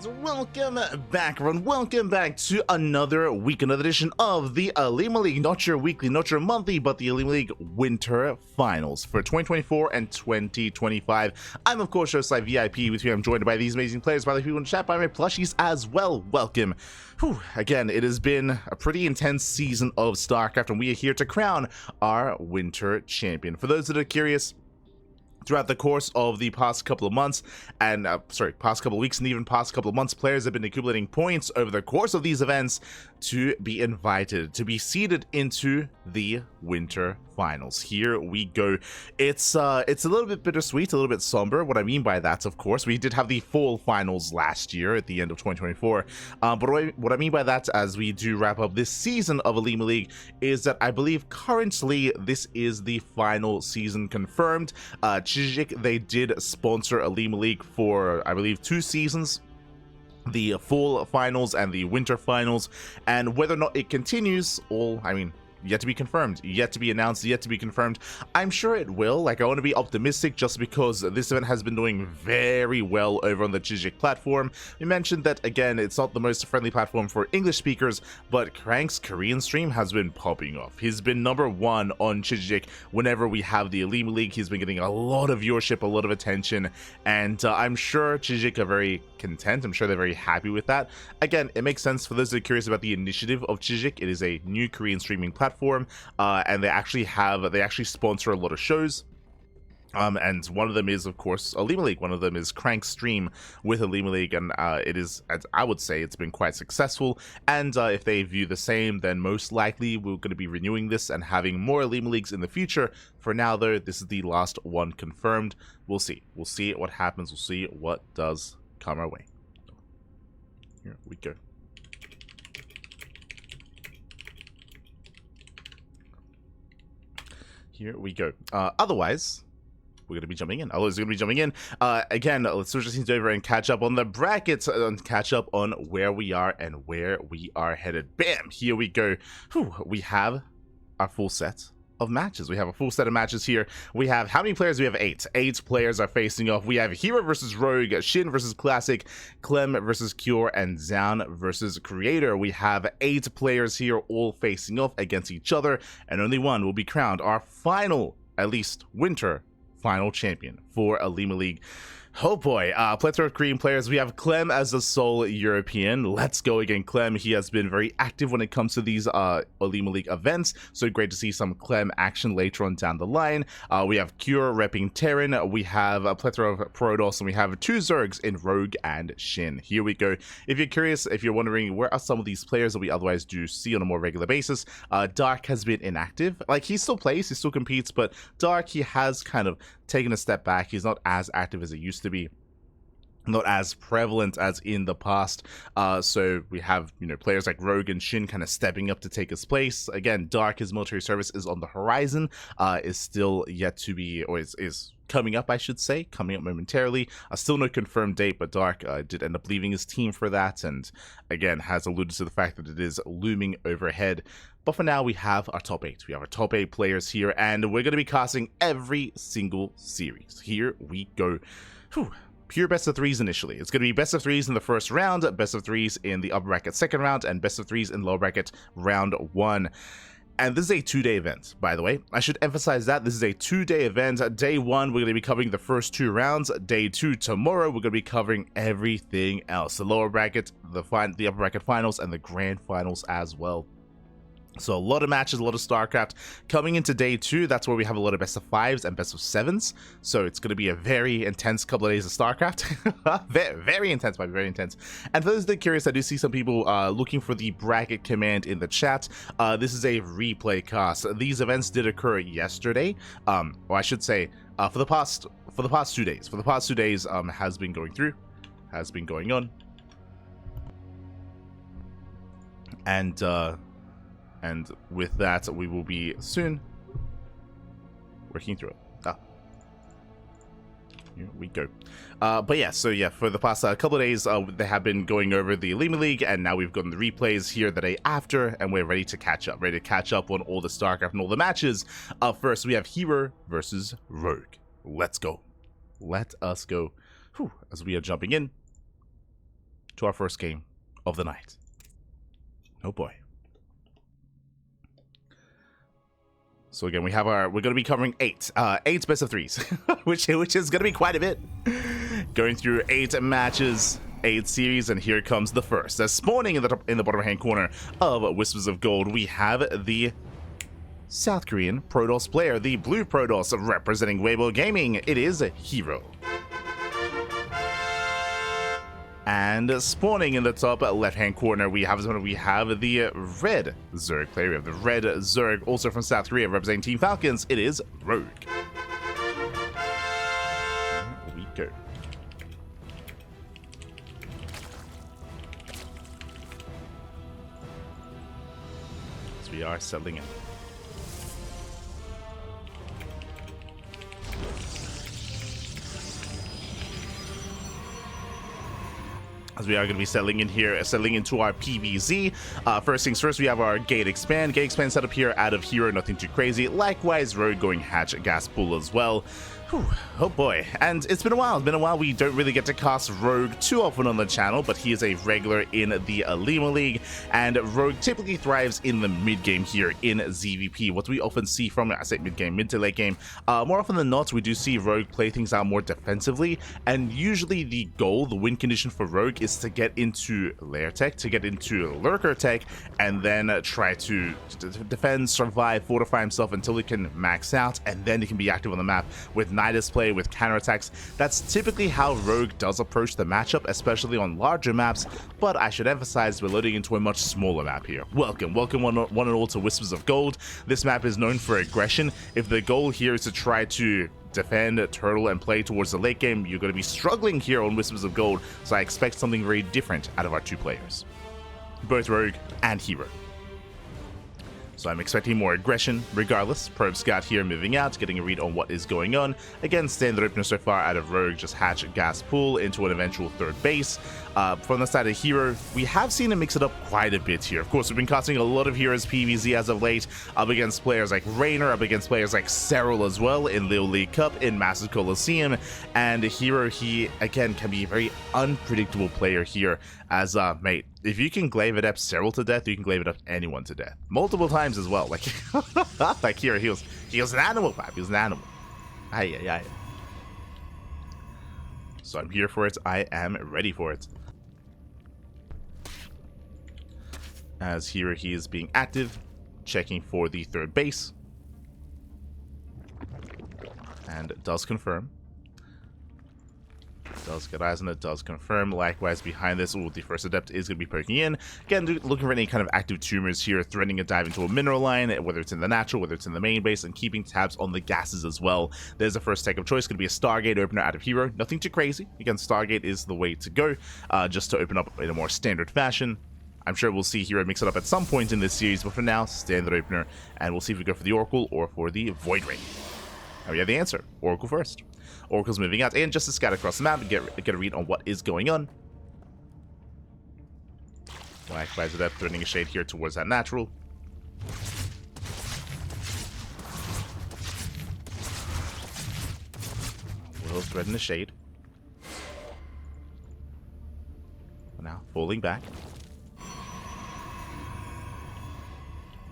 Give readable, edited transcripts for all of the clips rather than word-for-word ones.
And welcome back, everyone. Welcome back to another week, another edition of the OlimoLeague. Not your weekly, not your monthly, but the OlimoLeague Winter Finals for 2024 and 2025. I'm, of course, your ZvP. With you, I'm joined by these amazing players, by the people in the chat, by my plushies as well. Welcome. Whew. Again, it has been a pretty intense season of StarCraft, and we are here to crown our Winter Champion. For those that are curious, throughout the course of the past couple of months, and past couple of weeks and even past couple of months, players have been accumulating points over the course of these events to be invited, to be seeded into the Winter Finals. Here we go. It's a little bit bittersweet, a little bit somber. What I mean by that, of course, we did have the Fall Finals last year at the end of 2024. But what I mean by that, as we do wrap up this season of OlimoLeague, is that I believe currently this is the final season confirmed. ZvP, they did sponsor OlimoLeague for, I believe, 2 seasons, the Fall Finals and the Winter Finals, and whether or not it continues, yet to be confirmed, yet to be announced, yet to be confirmed. I'm sure it will. I want to be optimistic just because this event has been doing very well over on the ZvP platform. We mentioned that, again, it's not the most friendly platform for English speakers, but Crank's Korean stream has been popping off. He's been #1 on ZvP whenever we have the OlimoLeague. He's been getting a lot of viewership, a lot of attention, and I'm sure ZvP are very content. I'm sure they're very happy with that. Again, it makes sense for those that are curious about the initiative of ZvP. It is a new Korean streaming platform. And they actually sponsor a lot of shows, and one of them is, of course, OlimoLeague. One of them is Crank's stream with OlimoLeague, and it is, as I would say, it's been quite successful. And if they view the same, then most likely we're going to be renewing this and having more OlimoLeagues in the future. For now, though, this is the last one confirmed. We'll see what happens. We'll see what does come our way. Here we go. Here we go. Otherwise, we're going to be jumping in. Again, let's switch things over and catch up on the brackets, and catch up on where we are and where we are headed. Bam! Here we go. Whew, we have our full set of matches. We have a full set of matches here. We have, how many players? We have 8. 8 players are facing off. We have herO versus Rogue, Shin versus Classic, Clem versus Cure, and Zan versus Creator. We have 8 players here all facing off against each other, and only one will be crowned our final, at least winter final champion for OlimoLeague. Oh boy, plethora of Korean players. We have Clem as the sole European. Let's go again, Clem. He has been very active when it comes to these OlimoLeague events, so great to see some Clem action later on down the line. We have Cure repping Terran. We have a plethora of Protoss, and we have 2 Zergs in Rogue and Shin. Here we go. If you're curious, if you're wondering where are some of these players that we otherwise do see on a more regular basis, Dark has been inactive. Like, he still plays, he still competes, but Dark, he has kind of taken a step back. He's not as active as it used to be, not as prevalent as in the past. So we have, players like Rogue and Shin kind of stepping up to take his place. Again, Dark, his military service is on the horizon, is still yet to be, or is coming up, I should say, coming up momentarily. Still no confirmed date, but Dark did end up leaving his team for that, and again has alluded to the fact that it is looming overhead. But for now, we have our top 8. We have our top 8 players here, and we're going to be casting every single series. Here we go. Whew. Pure best of 3s initially. It's going to be best of 3s in the first round, best of 3s in the upper bracket second round, and best of 3s in lower bracket round 1. And this is a 2-day event, by the way. I should emphasize that this is a 2-day event. Day 1, we're going to be covering the first 2 rounds. Day 2, tomorrow, we're going to be covering everything else. The lower bracket, the upper bracket finals, and the grand finals as well. So a lot of matches, a lot of StarCraft. Coming into day 2, that's where we have a lot of best of 5s and best of 7s. So it's going to be a very intense couple of days of StarCraft. very intense, very intense. And for those that are curious, I do see some people looking for the bracket command in the chat. This is a replay cast. These events did occur yesterday. Or I should say, for the past 2 days. For the past 2 days, has been going on. And with that, we will be soon working through it. Here we go. But yeah, so yeah, for the past couple of days, they have been going over the OlimoLeague, and now we've gotten the replays here the day after, and we're ready to catch up. On all the StarCraft and all the matches. First, we have herO versus Rogue. Let's go. Let us go. Whew, as we are jumping in. to our first game of the night. Oh boy. So again, we're going to be covering eight best of threes, which is going to be quite a bit. Going through 8 matches, 8 series, and here comes the first. As spawning in the bottom hand corner of Whispers of Gold, we have the South Korean Protoss player, the blue Protoss representing Weibo Gaming. It is herO. And spawning in the top left-hand corner, we have the red Zerg player. We have the red Zerg, also from South Korea, representing Team Falcons. It is herO. Here we go. So we are settling in. As we are going to be settling into our PvZ. First things first, we have our Gate Expand set up here out of herO, nothing too crazy. Likewise, Rogue going Hatch Gas Pool as well. Whew, oh boy, and it's been a while. We don't really get to cast Rogue too often on the channel, but he is a regular in the OlimoLeague, and Rogue typically thrives in the mid-game here in ZvP. What we often see from, I say mid-game, mid to late game, more often than not, we do see Rogue play things out more defensively, and usually the goal, the win condition for Rogue is to get into lair tech, to get into lurker tech, and then try to defend, survive, fortify himself until he can max out, and then he can be active on the map with Nidus play, with counterattacks. That's typically how Rogue does approach the matchup, especially on larger maps, but I should emphasize we're loading into a much smaller map here. Welcome one and all to Whispers of Gold. This map is known for aggression. If the goal here is to try to defend, turtle, and play towards the late game, you're going to be struggling here on Whispers of Gold, so I expect something very different out of our two players, both Rogue and herO. So I'm expecting more aggression regardless. Probe Scout here moving out, getting a read on what is going on. Again, standard opener so far out of Rogue, just Hatch Gas Pool into an eventual third base. From the side of herO, we have seen him mix it up quite a bit here. Of course, we've been casting a lot of herO's PvZ as of late, up against players like Raynor, up against players like serO as well in Lil League Cup, in Massive Coliseum, and herO, he again can be a very unpredictable player here. As mate, if you can glaive it up serO to death, you can glaive it up anyone to death multiple times as well. Like like here, he was an animal, Pap. He was an animal. Aye. So I'm here for it. I am ready for it. As here he is being active, checking for the third base, and does confirm. Does get eyes on it, does confirm. Likewise behind this, the first adept is going to be poking in. Again, looking for any kind of active tumors here, threatening a dive into a mineral line, whether it's in the natural, whether it's in the main base, and keeping tabs on the gases as well. There's the first tech of choice, going to be a Stargate opener out of herO. Nothing too crazy. Again, Stargate is the way to go, just to open up in a more standard fashion. I'm sure we'll see herO mix it up at some point in this series, but for now, standard opener, and we'll see if we go for the Oracle or for the Void Ring. And we have the answer. Oracle first. Oracle's moving out, and just to scout across the map and get a read on what is going on. Likewise, Adept threatening a shade here towards that natural. Will threaten the shade. Now, falling back.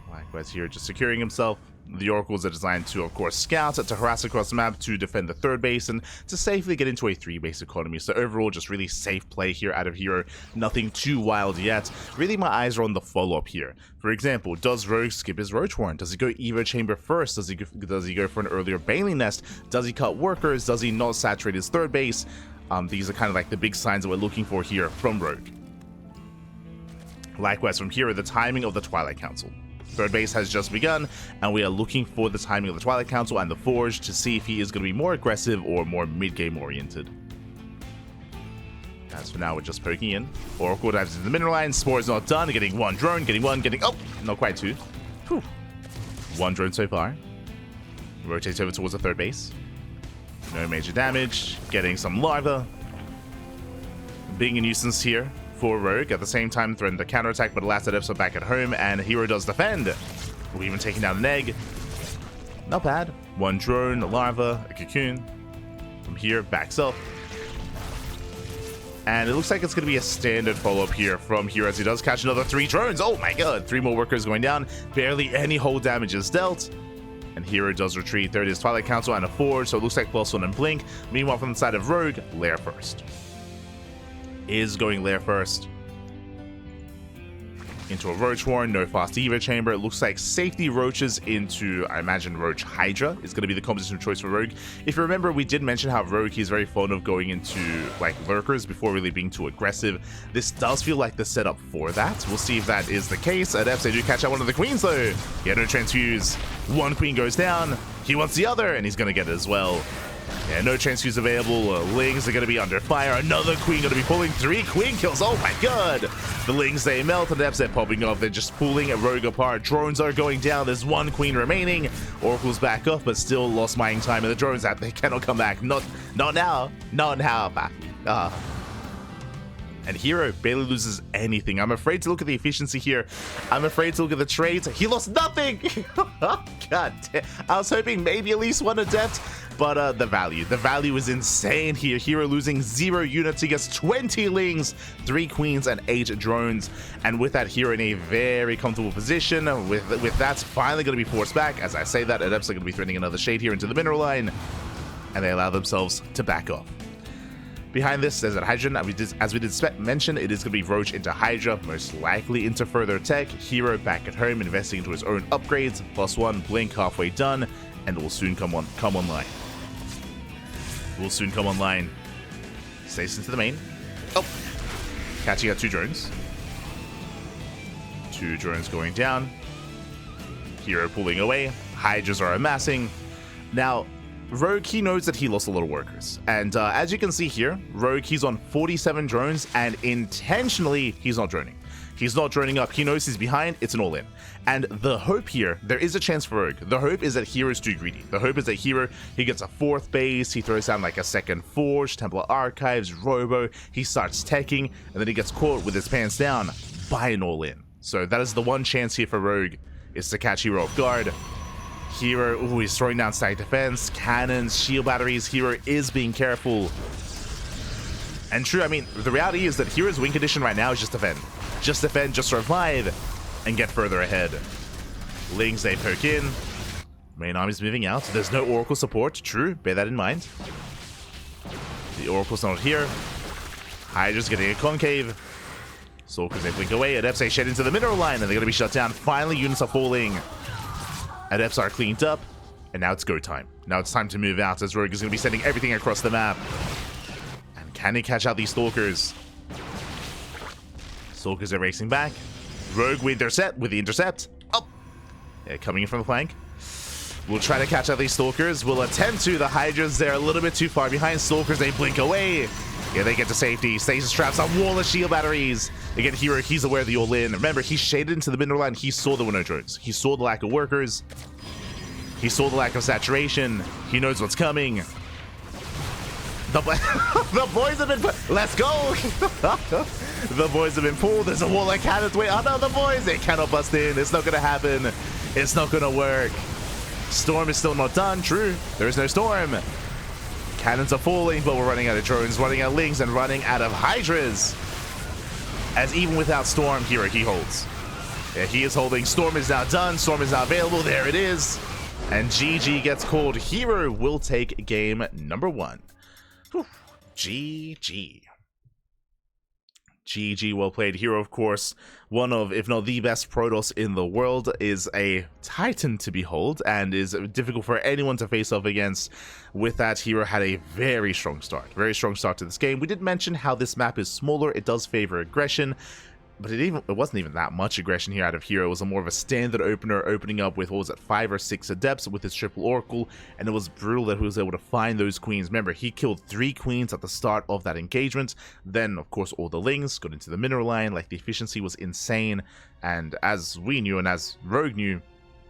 Likewise here, just securing himself. The Oracles are designed to, of course, scout, to harass across the map, to defend the third base, and to safely get into a 3-base economy. So overall, just really safe play here out of herO. Nothing too wild yet. Really, my eyes are on the follow-up here. For example, does Rogue skip his Roach Warren? Does he go Evo Chamber first? Does he go for an earlier Bailey Nest? Does he cut workers? Does he not saturate his third base? These are kind of like the big signs that we're looking for here from Rogue. Likewise, from herO, the timing of the Twilight Council. Third base has just begun, and we are looking for the timing of the Twilight Council and the Forge to see if he is going to be more aggressive or more mid-game oriented. As for now, we're just poking in. Oracle dives into the mineral line. Spore is not done. Getting one drone, oh, not quite two. Whew. One drone so far. Rotates over towards the third base. No major damage. Getting some larva. Being a nuisance here for Rogue. At the same time, threatened a counterattack, but last adepts are back at home, and herO does defend. We're even taking down an egg. Not bad. One drone, a larva, a cocoon. From here, backs up. And it looks like it's going to be a standard follow-up here from herO as he does catch another 3 drones. Oh my god, 3 more workers going down. Barely any hull damage is dealt. And herO does retreat. There it is, Twilight Council and a Forge, so it looks like +1 and Blink. Meanwhile, from the side of Rogue, Lair first. Is going Lair first. Into a Roach Warren, no fast Eva Chamber. It looks like safety Roaches into, I imagine, Roach Hydra is going to be the composition of choice for Rogue. If you remember, we did mention how Rogue is very fond of going into, like, Lurkers before really being too aggressive. This does feel like the setup for that. We'll see if that is the case. Adepts, they do catch out one of the Queens, though. Yeah, no transfuse. One Queen goes down. He wants the other, and he's going to get it as well. Yeah, no transfuse available. Lings are going to be under fire. Another Queen going to be pulling 3 Queen kills. Oh my god. The Lings, they melt. The Adepts, they're popping off. They're just pulling a Rogue apart. Drones are going down. There's 1 Queen remaining. Oracle's back up, but still lost mining time. And the drones out, they cannot come back. Not now. Not now. And herO barely loses anything. I'm afraid to look at the efficiency here. I'm afraid to look at the trades. He lost nothing. God damn. I was hoping maybe at least 1 Adept, but the value is insane here. herO losing 0 units. He gets 20 Lings, 3 Queens, and 8 drones. And with that, herO in a very comfortable position. With that finally going to be forced back. As I say that, Adepts are going to be threatening another shade here into the mineral line. And they allow themselves to back off. Behind this, there's a Hydra. As we did mention, it is going to be Roach into Hydra, most likely into further tech. herO back at home, investing into his own upgrades. +1, Blink halfway done, and will soon come online. Will soon come online. Stays into the main. Oh! Catching out 2 drones. 2 drones going down. herO pulling away. Hydras are amassing. Now, Rogue, he knows that he lost a lot of workers. And as you can see here, Rogue, he's on 47 drones, and intentionally, he's not droning. He's not droning up. He knows he's behind. It's an all-in. And the hope here, there is a chance for Rogue. The hope is that herO's too greedy. The hope is that herO, he gets a 4th base. He throws down like a 2nd Forge, Templar Archives, Robo. He starts teching, and then he gets caught with his pants down by an all-in. So that is the one chance here for Rogue, is to catch herO off guard. herO, ooh, he's throwing down static defense, cannons, shield batteries. herO is being careful. And true, I mean, the reality is that herO's win condition right now is just defend. Just defend, just survive, and get further ahead. Lings, they poke in. Main army's moving out. There's no Oracle support. True, bear that in mind. The Oracle's not here. Hydra's getting a concave. Stalkers, they blink away. Adepts, they shed into the mineral line, and they're going to be shut down. Finally, units are falling. Adepts are cleaned up, and now it's go time. Now it's time to move out, as Rogue is going to be sending everything across the map. And can he catch out these Stalkers? Stalkers are racing back. Rogue with the intercept. Oh! Yeah, coming in from the flank. We'll try to catch out these Stalkers. We'll attempt to. The Hydras, they're a little bit too far behind. Stalkers, they blink away. Yeah, they get to safety. Stasis traps on wall of shield batteries. Again, herO, he's aware of the all-in. Remember, he shaded into the mineral line. He saw the window drones. He saw the lack of workers. He saw the lack of saturation. He knows what's coming. The boys have been... Let's go! The boys have been pulled. There's a wall of cannons. Wait, oh no, the boys! They cannot bust in. It's not going to happen. It's not going to work. Storm is still not done. True. There is no storm. Cannons are falling, but we're running out of drones, running out of Lings, and running out of Hydras. As even without Storm, herO, he holds. Yeah, he is holding. Storm is now done. Storm is now available. There it is. And GG gets called. herO will take game number 1. Whew. GG. GG, well played. herO, of course, one of, if not the best Protoss in the world, is a titan to behold and is difficult for anyone to face off against. With that, herO had a very strong start to this game. We did mention how this map is smaller. It does favor aggression, but it wasn't even that much aggression here out of herO. It was more of a standard opener, opening up with, what was it, 5 or 6 Adepts with his triple Oracle, and it was brutal that he was able to find those Queens. Remember, he killed 3 Queens at the start of that engagement. Then, of course, all the Lings got into the mineral line. Like, the efficiency was insane, and as we knew and as Rogue knew,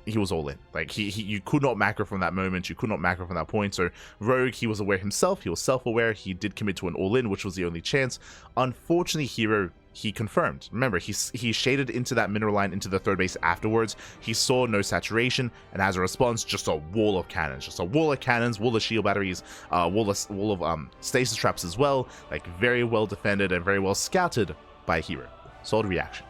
he was all in. Like, you could not macro from that moment. You could not macro from that point. So Rogue, he was aware himself. He was self-aware. He did commit to an all-in, which was the only chance. Unfortunately, herO he confirmed. Remember, he shaded into that mineral line into the third base afterwards. He saw no saturation, and as a response, just a wall of cannons. Just a wall of cannons, wall of shield batteries, wall of stasis traps as well. Like, very well defended and very well scouted by herO. Solid reaction.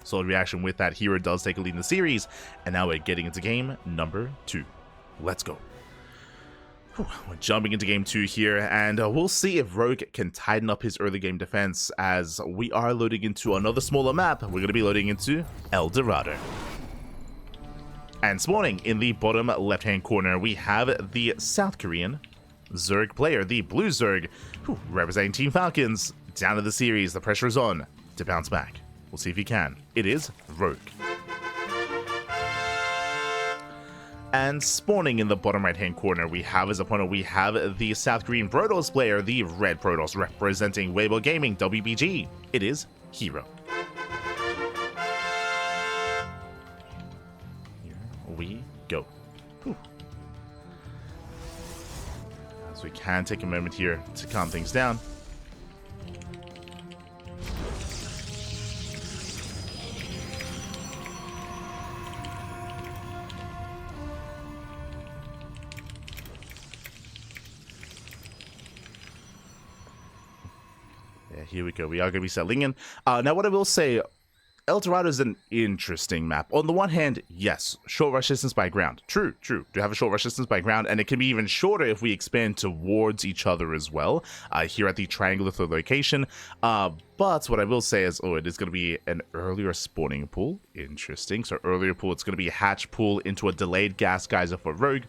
Solid reaction with that. herO does take a lead in the series, and now we're getting into game number 2. Let's go. We're jumping into game 2 here, and we'll see if Rogue can tighten up his early game defense, as we are loading into another smaller map. We're going to be loading into El Dorado. And spawning in the bottom left-hand corner, we have the South Korean Zerg player, the Blue Zerg, representing Team Falcons. Down to the series, the pressure is on to bounce back. We'll see if he can. It is Rogue. And spawning in the bottom right-hand corner, we have as opponent, we have the South Korean Protoss player, the Red Protoss, representing Weibo Gaming, WBG. It is herO. Here we go. Whew. As we can take a moment here to calm things down. Here we go. We are going to be settling in. Now, what I will say, El Dorado is an interesting map. On the one hand, yes, short rush distance by ground. True. Do have a short rush distance by ground, and it can be even shorter if we expand towards each other as well, here at the triangular third location. But what I will say is, it is going to be an earlier spawning pool. Interesting. So earlier pool, it's going to be a hatch pool into a delayed gas geyser for Rogue.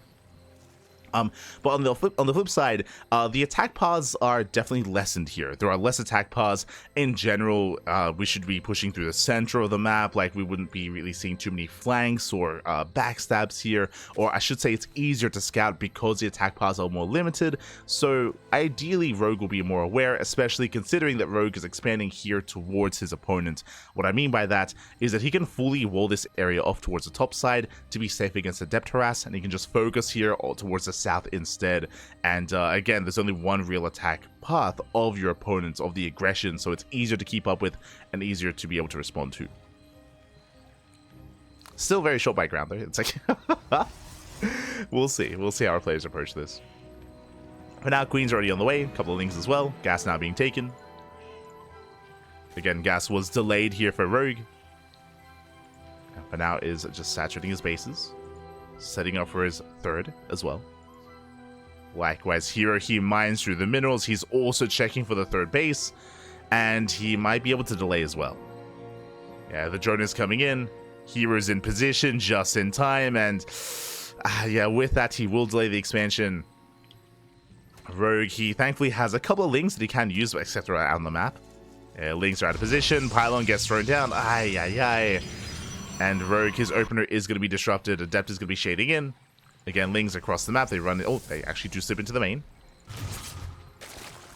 But on the flip side, the attack paths are definitely lessened here. There are less attack paths in general. We should be pushing through the center of the map. Like, we wouldn't be really seeing too many flanks or backstabs here. Or I should say, it's easier to scout because the attack paths are more limited. So ideally, Rogue will be more aware, especially considering that Rogue is expanding here towards his opponent. What I mean by that is that he can fully wall this area off towards the top side to be safe against the depth harass, and he can just focus here towards the south instead. And again, there's only one real attack path of your opponents, of the aggression, so it's easier to keep up with and easier to be able to respond to. Still very short by ground though. It's like we'll see how our players approach this. For now, Queen's already on the way, a couple of Lings as well. Gas now being taken. Again, gas was delayed here for Rogue, and for now is just saturating his bases, setting up for his third as well. Likewise, here he mines through the minerals. He's also checking for the third base, and he might be able to delay as well. Yeah, the drone is coming in. herO's in position just in time, and yeah, with that, he will delay the expansion. Rogue, he thankfully has a couple of Lings that he can use, except right out on the map. Lings are out of position. Pylon gets thrown down. And Rogue, his opener is going to be disrupted. Adept is going to be shading in. Again, Lings across the map. They run. Oh, they actually do slip into the main.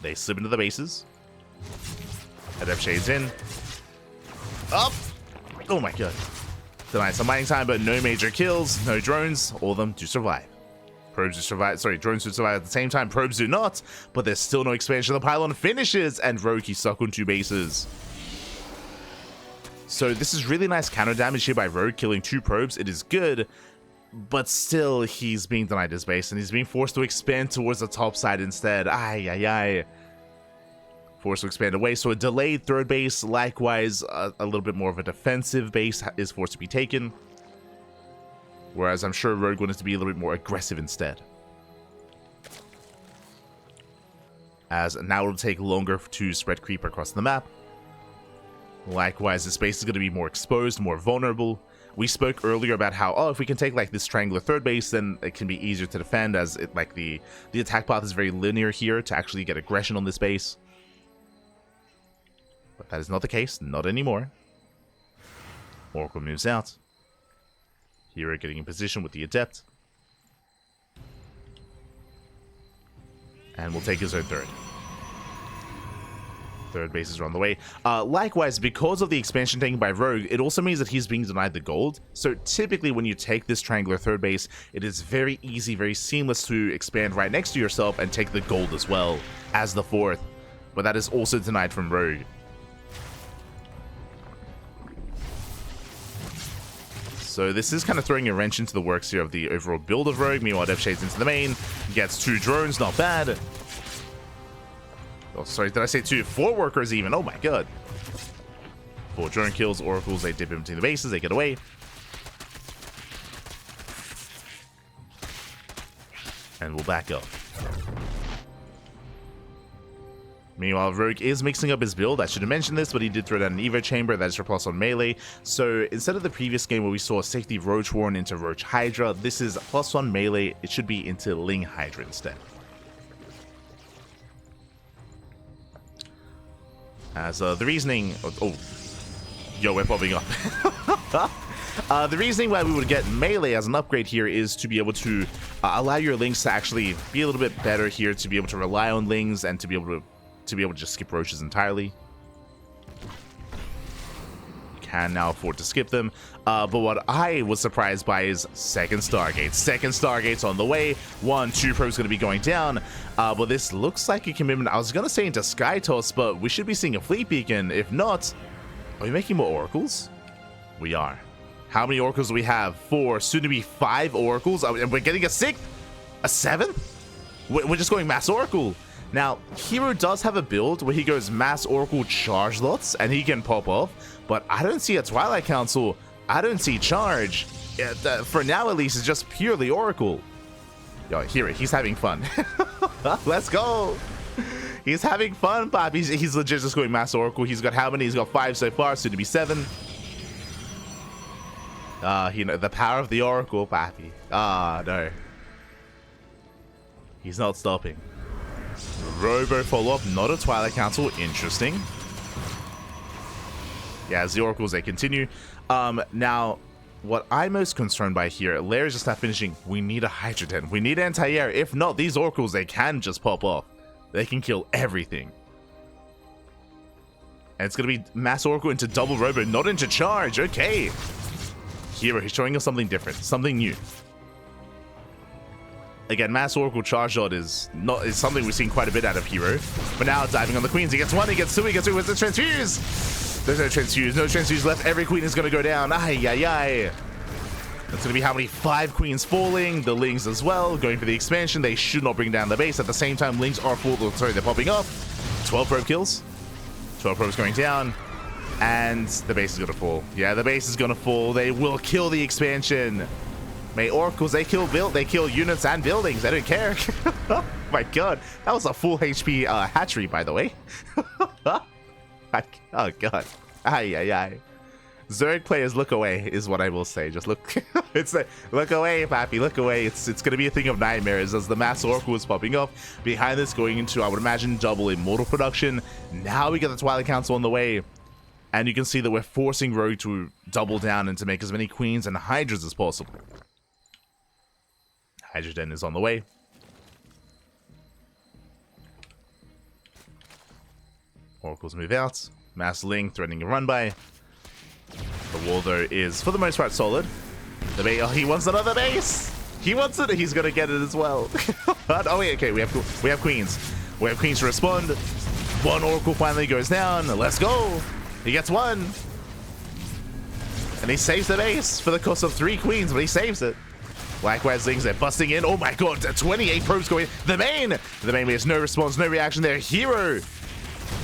They slip into the bases. Adept shades in. Up. Oh my god. Denied some mining time, but no major kills, no drones. All of them do survive. Probes do survive. Sorry, drones do survive at the same time. Probes do not, but there's still no expansion. The pylon finishes, and Rogue, he's stuck on 2 bases. So this is really nice counter damage here by Rogue, killing 2 probes. It is good. But still, he's being denied his base, and he's being forced to expand towards the top side instead. Forced to expand away, so a delayed third base, likewise, a little bit more of a defensive base is forced to be taken. Whereas I'm sure Rogue wanted to be a little bit more aggressive instead. As now it'll take longer to spread creep across the map. Likewise, the space is going to be more exposed, more vulnerable. We spoke earlier about how, if we can take like this triangular third base, then it can be easier to defend, as it like the attack path is very linear here to actually get aggression on this base. But that is not the case, not anymore. Oracle moves out. herO getting in position with the Adept. And we'll take his own third. Third bases are on the way. Likewise, because of the expansion taken by Rogue, it also means that he's being denied the gold. So typically when you take this triangular third base, it is very easy, very seamless to expand right next to yourself and take the gold as well as the fourth. But that is also denied from Rogue. So this is kind of throwing a wrench into the works here of the overall build of Rogue. Meanwhile, Dev Shades into the main. Gets 2 drones, not bad. Oh, sorry, did I say 2? 4 workers even. Oh my god. 4 drone kills, oracles, they dip in between the bases, they get away. And we'll back up. Meanwhile, Rogue is mixing up his build. I should have mentioned this, but he did throw down an Evo Chamber that is for plus on melee. So instead of the previous game where we saw Safety Roach Warren into Roach Hydra, this is plus on melee. It should be into Ling Hydra instead. As the reasoning... Oh, yo, we're popping up. The reasoning why we would get melee as an upgrade here is to be able to allow your Lings to actually be a little bit better here, to be able to rely on Lings and to be able to just skip roaches entirely. You can now afford to skip them. But what I was surprised by is second Stargate. Second Stargate's on the way. 1, 2 probes going to be going down. But this looks like a commitment. I was going to say into Sky Toss, but we should be seeing a Fleet Beacon. If not, are we making more Oracles? We are. How many Oracles do we have? 4, soon to be 5 Oracles. And we're getting a 6th? A 7th? We're just going Mass Oracle. Now, herO does have a build where he goes Mass Oracle Charge lots, and he can pop off. But I don't see a Twilight Council. I don't see Charge. For now, at least, it's just purely Oracle. Yo, herO, he's having fun. Let's go. He's having fun, Bob. He's legit just going Mass Oracle. He's got how many? He's got 5 so far, soon to be 7. You know, the power of the Oracle, Pappy. No. He's not stopping. Robo follow-up, not a Twilight Council. Interesting. Yeah, as the Oracles, they continue. Now, what I'm most concerned by here, Lair is just not finishing. We need a Hydra Den. We need anti-air. If not, these Oracles, they can just pop off. They can kill everything. And it's going to be Mass Oracle into double Robo, not into Charge. Okay. herO, he's showing us something different, something new. Again, Mass Oracle Charge Dot is something we've seen quite a bit out of herO. But now diving on the Queens, he gets 1, he gets 2, he gets 3 with the Transfuse. There's no Transfuse, no Transfuse left. Every Queen is going to go down. Ay, ay, ay. That's going to be how many? 5 Queens falling. The Lings as well, going for the expansion. They should not bring down the base. At the same time, Lings are full. Sorry, they're popping up. 12 probe kills. 12 probes going down. And the base is going to fall. Yeah, the base is going to fall. They will kill the expansion. May Oracles, they kill units and buildings. They don't care. Oh my god. That was a full HP hatchery, by the way. Oh god. Ay, ay, ay. Zerg players, look away, is what I will say. Just look. It's like, look away, Pappy, look away. It's going to be a thing of nightmares as the Mass Oracle is popping up. Behind this, going into, I would imagine, double Immortal production. Now we get the Twilight Council on the way. And you can see that we're forcing Rogue to double down and to make as many Queens and Hydras as possible. Hydra Den is on the way. Oracles move out. Mass Ling threatening a run by. The wall, though, is for the most part solid. The base. Oh, he wants another base. He wants it. He's gonna get it as well. Oh wait, okay. We have Queens. We have Queens to respond. 1 Oracle finally goes down. Let's go. He gets 1. And he saves the base for the cost of 3 Queens, but he saves it. Likewise, Lings, they're busting in. Oh my god, 28 probes going. The main base, no response, no reaction there. herO,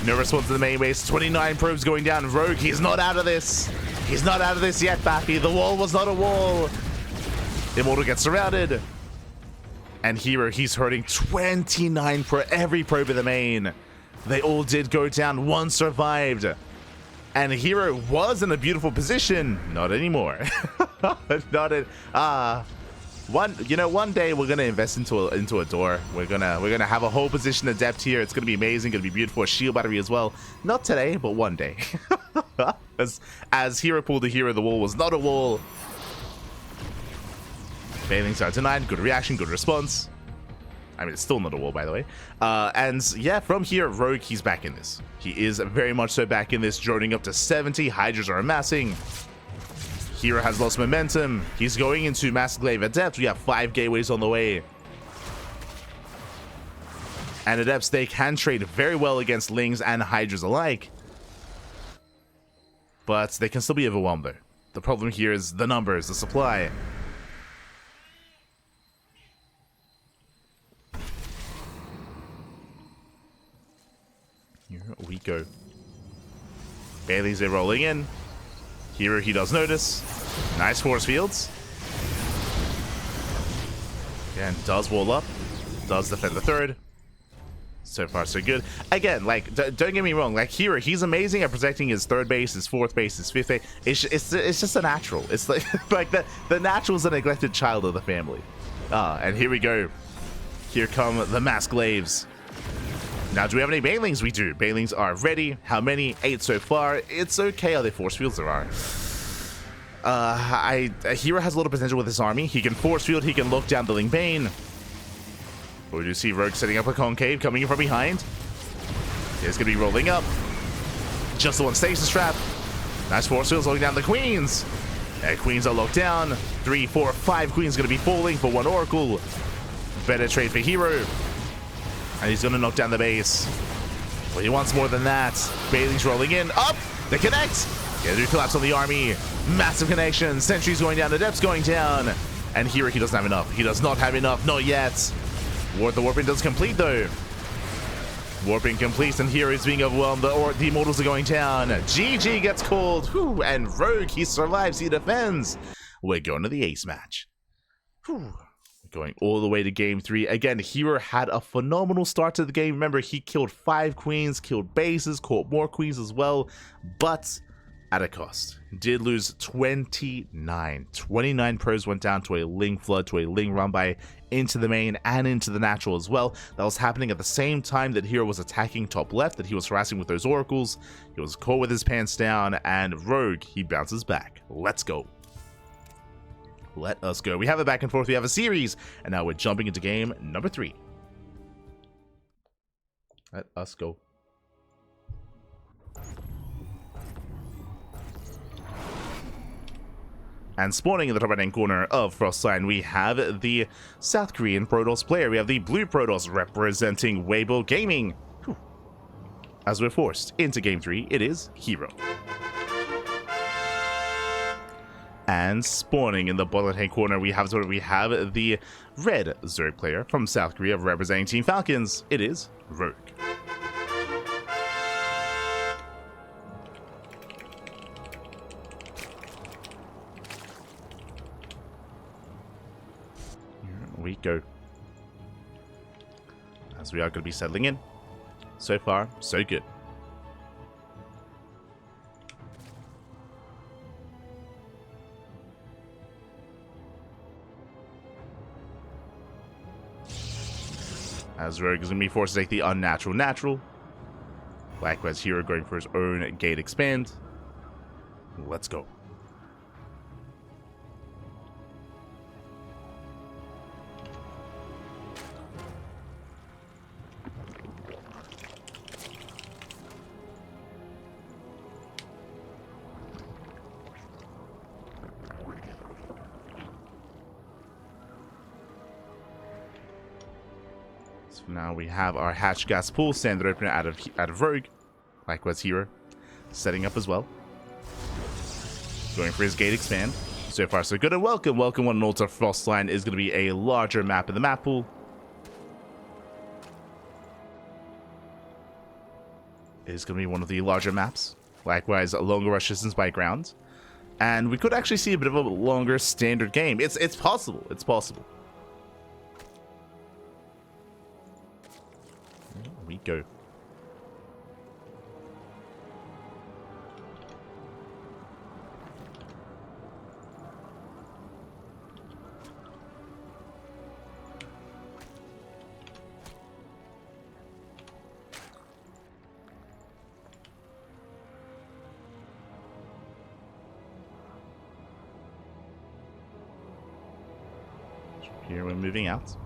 no response to the main base. 29 probes going down. Rogue, he's not out of this. He's not out of this yet, Bappy. The wall was not a wall. Immortal gets surrounded. And herO, he's hurting 29 per every probe in the main. They all did go down. 1 survived. And herO was in a beautiful position. Not anymore. Not in. One day we're gonna invest into a door. We're gonna have a whole position of depth here. It's gonna be amazing. Gonna be beautiful. A shield battery as well. Not today, but one day. as herO pulled the herO, the wall was not a wall. Bailings are denied. Good reaction. Good response. I mean, it's still not a wall, by the way. And yeah, from here, Rogue, he's back in this. He is very much so back in this, droning up to 70. Hydras are amassing. herO has lost momentum. He's going into Mass Glaive Adept. We have 5 gateways on the way. And Adepts, they can trade very well against Lings and Hydras alike. But they can still be overwhelmed, though. The problem here is the numbers, the supply. Here we go. Bailey's rolling in. herO, he does notice. Nice force fields. Again, does wall up. Does defend the third. So far, so good. Again, like, don't get me wrong. Like, herO, he's amazing at protecting his third base, his fourth base, his fifth base. It's just a natural. It's like, like the natural's a neglected child of the family. And here we go. Here come the masked glaives. Now, do we have any banelings? We do. Banelings are ready. How many? 8 so far. It's okay how they force fields there are. herO has a little potential with his army. He can force field. He can look down the Ling Bane. We do see Rogue setting up a concave coming in from behind. He's going to be rolling up. Just the one stasis trap. Nice force fields looking down the queens. And queens are locked down. 3, 4, 5 queens going to be falling for 1 oracle. Better trade for herO. And he's going to knock down the base. But he wants more than that. Bailey's rolling in. Up! The connect! Yeah, do collapse on the army. Massive connection. Sentries going down. The depths going down. And herO, he doesn't have enough. He does not have enough. Not yet. The warping does complete, though. Warping completes, and herO is being overwhelmed. The immortals are going down. GG gets called. Whew, and Rogue, he survives. He defends. We're going to the ace match. Whew. Going all the way to game 3. Again, herO had a phenomenal start to the game. Remember, he killed 5 queens, killed bases, caught more queens as well, but at a cost. Did lose 29. 29 pros went down to a Ling Flood, to a Ling run by into the main and into the natural as well. That was happening at the same time that herO was attacking top left, that he was harassing with those oracles. He was caught with his pants down, and Rogue, he bounces back. Let's go. Let us go. We have a back and forth. We have a series. And now we're jumping into game number 3. Let us go. And spawning in the top right-hand corner of Frostline, we have the South Korean Protoss player. We have the blue Protoss representing Weibo Gaming. Whew. As we're forced into game 3, it is herO. And spawning in the bottom right corner, we have the red Zerg player from South Korea representing Team Falcons. It is Rogue. Here we go. As we are going to be settling in. So far, so good. As Rogue is going to be forced to take the unnatural natural. Likewise, herO going for his own gate expand. Let's go. So now we have our hatch gas pool standard opener out of Rogue. Likewise, herO setting up as well. Going for his gate expand. So far, so good. And welcome one and all to Frostline is going to be a larger map in the map pool. It is going to be one of the larger maps. Likewise, a longer rush distance by ground. And we could actually see a bit of a longer standard game. It's possible. It's possible. Here we go. Here we're moving out.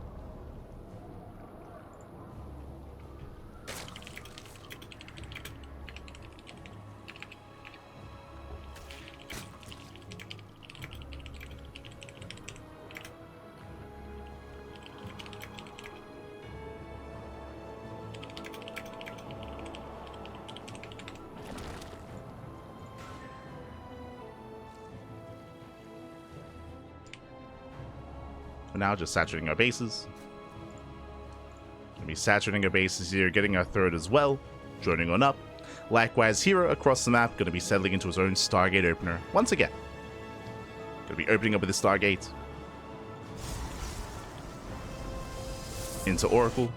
For now, just saturating our bases. Gonna be saturating our bases here, getting our third as well. Droning on up. Likewise, herO across the map, gonna be settling into his own Stargate opener once again. Gonna be opening up with the Stargate. Into Oracle.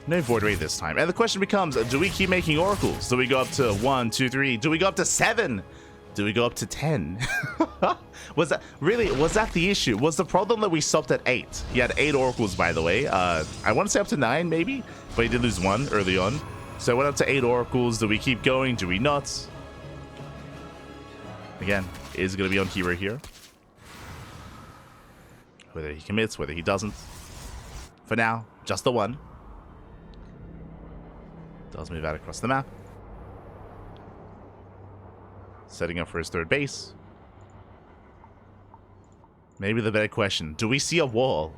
No Void Ray this time. And the question becomes, do we keep making Oracles? Do we go up to 1, 2, 3? Do we go up to 7? Do we go up to 10? Was that the issue? Was the problem that we stopped at 8? He had 8 Oracles, by the way. I want to say up to 9, maybe? But he did lose 1 early on. So I went up to 8 Oracles. Do we keep going? Do we not? Again, is going to be on herO here. Whether he commits, whether he doesn't. For now, just the 1. Does move out across the map. Setting up for his third base. Maybe the better question, do we see a wall?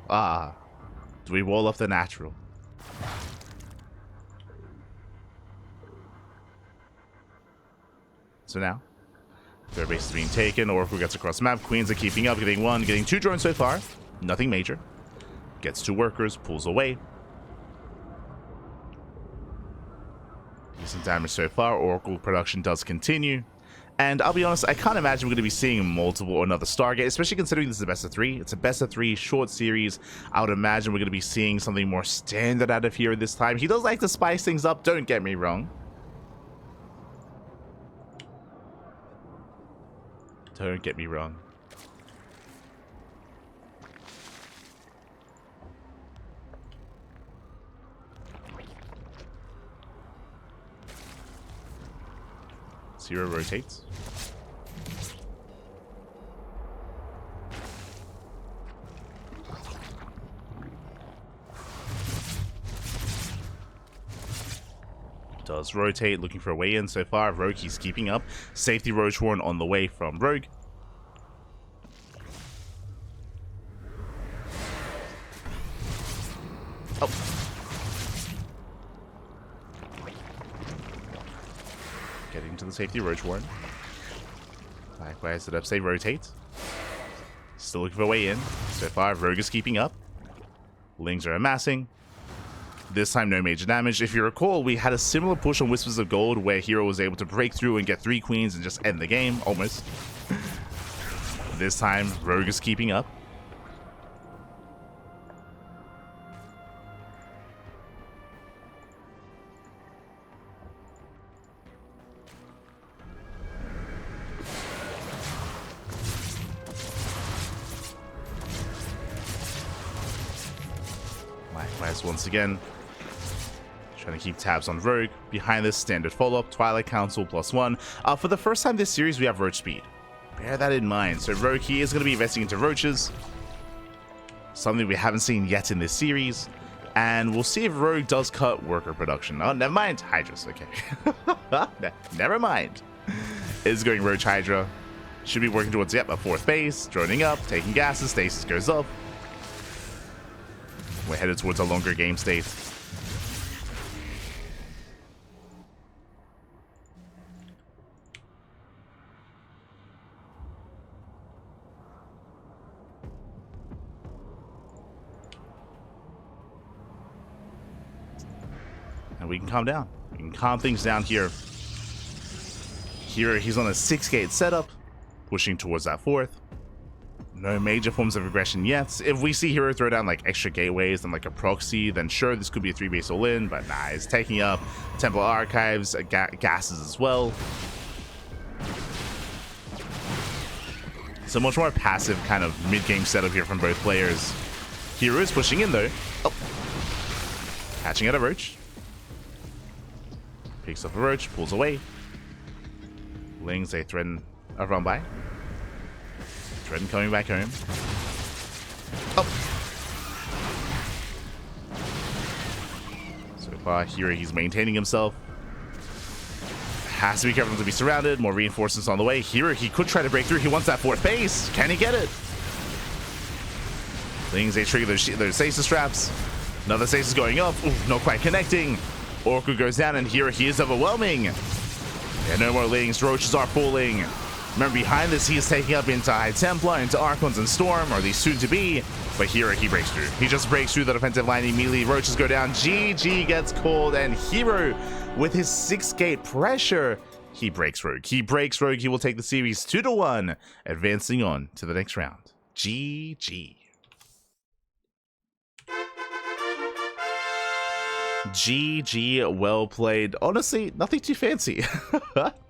Do we wall off the natural? So now, third base is being taken. Oracle gets across the map. Queens are keeping up, getting 1, getting 2 drones so far. Nothing major. Gets 2 workers, pulls away. Decent damage so far. Oracle production does continue. And I'll be honest, I can't imagine we're going to be seeing multiple or another Stargate, especially considering this is a best of 3. It's a best of 3 short series. I would imagine we're going to be seeing something more standard out of herO this time. He does like to spice things up, don't get me wrong. Don't get me wrong. herO rotates. Does rotate, looking for a way in so far. Rogue, he's keeping up. Safety Roach Warren on the way from Rogue. Oh. Getting to the safety Roach Warren. Likewise, the upstate rotate. Still looking for a way in. So far, Rogue is keeping up. Lings are amassing. This time, no major damage. If you recall, we had a similar push on Whispers of Gold where herO was able to break through and get 3 queens and just end the game, almost. This time, Rogue is keeping up. Likewise, once again, trying to keep tabs on Rogue. Behind this, standard follow-up, Twilight Council +1. For the first time this series, we have Roach Speed. Bear that in mind. So Rogue, he is going to be investing into Roaches. Something we haven't seen yet in this series. And we'll see if Rogue does cut worker production. Oh, never mind. Hydras, okay. Never mind. Is going Roach Hydra. Should be working towards, yep, a 4th base. Droning up, taking gases, stasis goes up. We're headed towards a longer game state. And we can calm down. We can calm things down here. Here, he's on a 6-gate setup, pushing towards that 4th. No major forms of aggression yet. If we see herO throw down like extra gateways and like a proxy, then sure, this could be a 3-base all-in, but nah, he's taking up Temple Archives, gases as well. So much more passive kind of mid-game setup here from both players. herO is pushing in though. Oh. Catching at a Roach. Picks up a Roach, pulls away. Lings, they threaten a run by. Threaten coming back home. Oh! So far, here he's maintaining himself. Has to be careful not to be surrounded. More reinforcements on the way. Here he could try to break through. He wants that 4th base. Can he get it? Things, they trigger those stasis traps. Another stasis going up. Ooh, not quite connecting. Oracle goes down, and here he is overwhelming. Yeah, no more Lings. Roaches are falling. Remember, behind this, he is taking up into High Templar, into Archons and Storm, or these soon-to-be. But here, he breaks through. He just breaks through the defensive line immediately. Roaches go down. GG gets called, and herO, with his 6-gate pressure, he breaks Rogue. He breaks Rogue. He will take the series 2-1, advancing on to the next round. GG. GG, well played. Honestly, nothing too fancy.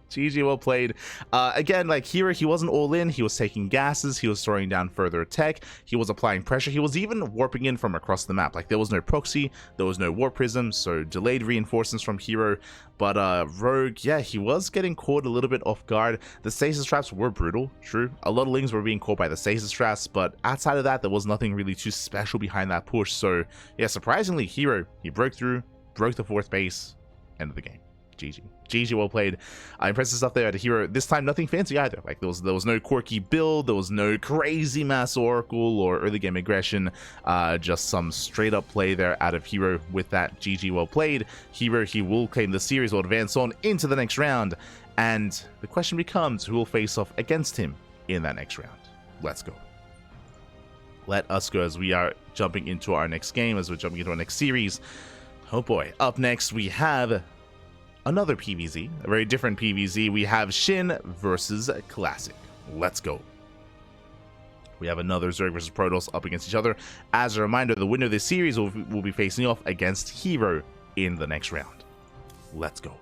GG, well played. Again, like herO, he wasn't all in. He was taking gases. He was throwing down further tech. He was applying pressure. He was even warping in from across the map. Like, there was no proxy. There was no warp prism. So delayed reinforcements from herO. But Rogue, yeah, he was getting caught a little bit off guard. The stasis traps were brutal, true. A lot of lings were being caught by the stasis traps. But outside of that, there was nothing really too special behind that push. So yeah, surprisingly, herO, he broke through, broke the 4th base, end of the game. GG. GG, well played. Impressive stuff there at herO. This time, nothing fancy either. Like, there was no quirky build, there was no crazy mass oracle or early game aggression. Just some straight up play there out of herO with that. GG, well played. herO, he will claim the series, will advance on into the next round. And the question becomes, who will face off against him in that next round? Let's go. Let us go as we are jumping into our next game, as we're jumping into our next series. Oh boy. Up next, we have another PvZ, a very different PvZ. We have Shin versus Classic. Let's go. We have another Zerg versus Protoss up against each other. As a reminder, the winner of this series will be facing off against herO in the next round. Let's go.